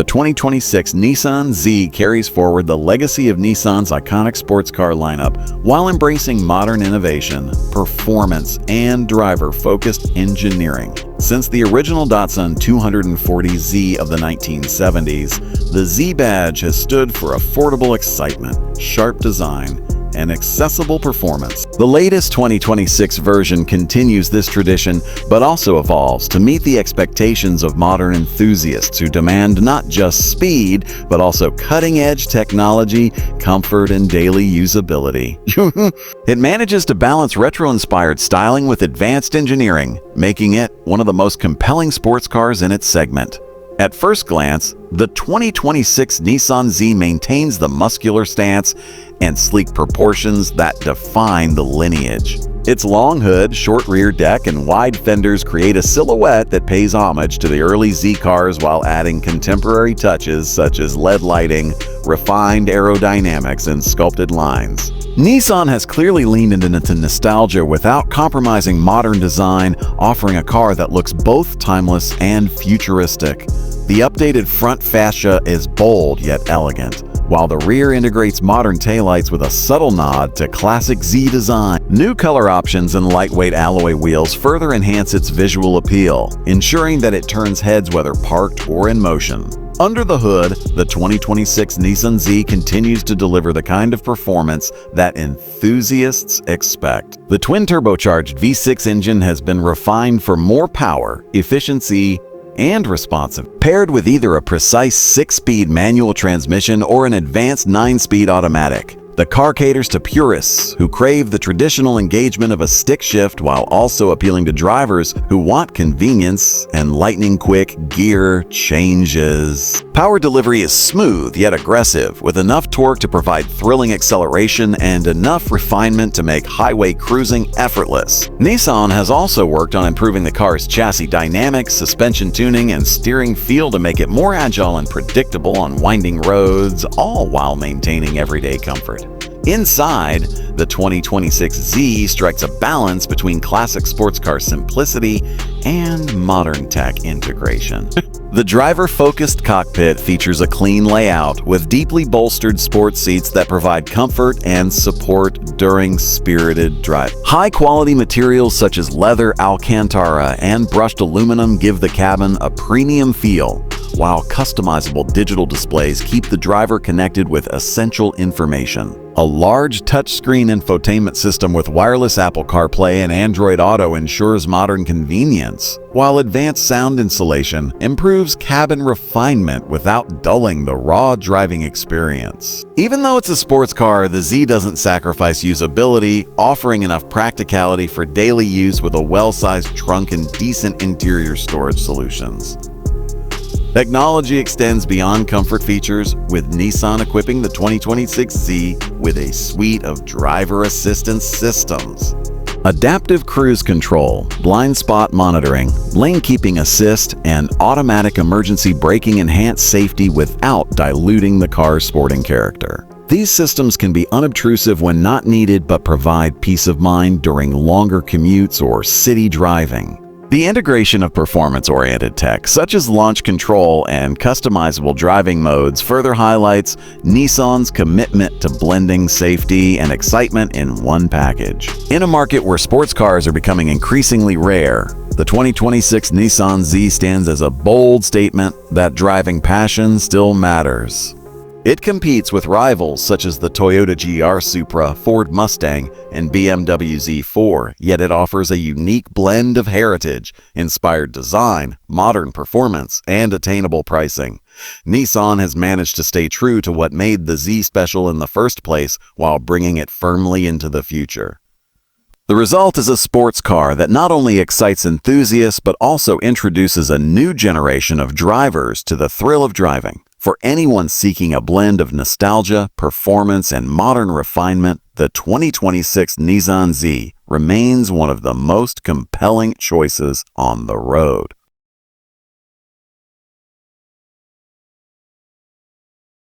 2026 Nissan Z carries forward the legacy of Nissan's iconic sports car lineup while embracing modern innovation, performance, and driver-focused engineering. Since the original Datsun 240Z of the 1970s, the Z badge has stood for affordable excitement, sharp design, and accessible performance. The latest 2026 version continues this tradition, but also evolves to meet the expectations of modern enthusiasts who demand not just speed, but also cutting-edge technology, comfort, and daily usability. It manages to balance retro-inspired styling with advanced engineering, making it one of the most compelling sports cars in its segment. At first glance, the 2026 Nissan Z maintains the muscular stance and sleek proportions that define the lineage. Its long hood, short rear deck, and wide fenders create a silhouette that pays homage to the early Z cars while adding contemporary touches such as LED lighting, refined aerodynamics, and sculpted lines. Nissan has clearly leaned into nostalgia without compromising modern design, offering a car that looks both timeless and futuristic. The updated front fascia is bold yet elegant, while the rear integrates modern taillights with a subtle nod to classic Z design. New color options and lightweight alloy wheels further enhance its visual appeal, ensuring that it turns heads whether parked or in motion. Under the hood, the 2026 Nissan Z continues to deliver the kind of performance that enthusiasts expect. The twin-turbocharged V6 engine has been refined for more power, efficiency, and responsive, paired with either a precise 6-speed manual transmission or an advanced 9-speed automatic. The car caters to purists who crave the traditional engagement of a stick shift while also appealing to drivers who want convenience and lightning-quick gear changes. Power delivery is smooth yet aggressive, with enough torque to provide thrilling acceleration and enough refinement to make highway cruising effortless. Nissan has also worked on improving the car's chassis dynamics, suspension tuning, and steering feel to make it more agile and predictable on winding roads, all while maintaining everyday comfort. Inside, the 2026 Z strikes a balance between classic sports car simplicity and modern tech integration. The driver-focused cockpit features a clean layout with deeply bolstered sports seats that provide comfort and support during spirited drive. High-quality materials such as leather, alcantara, and brushed aluminum give the cabin a premium feel, while customizable digital displays keep the driver connected with essential information. A large touchscreen infotainment system with wireless Apple CarPlay and Android Auto ensures modern convenience, while advanced sound insulation improves cabin refinement without dulling the raw driving experience. Even though it's a sports car, the Z doesn't sacrifice usability, offering enough practicality for daily use with a well-sized trunk and decent interior storage solutions. Technology extends beyond comfort features, with Nissan equipping the 2026 Z with a suite of driver assistance systems. Adaptive cruise control, blind spot monitoring, lane keeping assist, and automatic emergency braking enhance safety without diluting the car's sporting character. These systems can be unobtrusive when not needed but provide peace of mind during longer commutes or city driving. The integration of performance-oriented tech, such as launch control and customizable driving modes, further highlights Nissan's commitment to blending safety and excitement in one package. In a market where sports cars are becoming increasingly rare, the 2026 Nissan Z stands as a bold statement that driving passion still matters. It competes with rivals such as the Toyota GR Supra, Ford Mustang, and BMW Z4, yet it offers a unique blend of heritage, inspired design, modern performance, and attainable pricing. Nissan has managed to stay true to what made the Z special in the first place while bringing it firmly into the future. The result is a sports car that not only excites enthusiasts but also introduces a new generation of drivers to the thrill of driving. For anyone seeking a blend of nostalgia, performance, and modern refinement, the 2026 Nissan Z remains one of the most compelling choices on the road.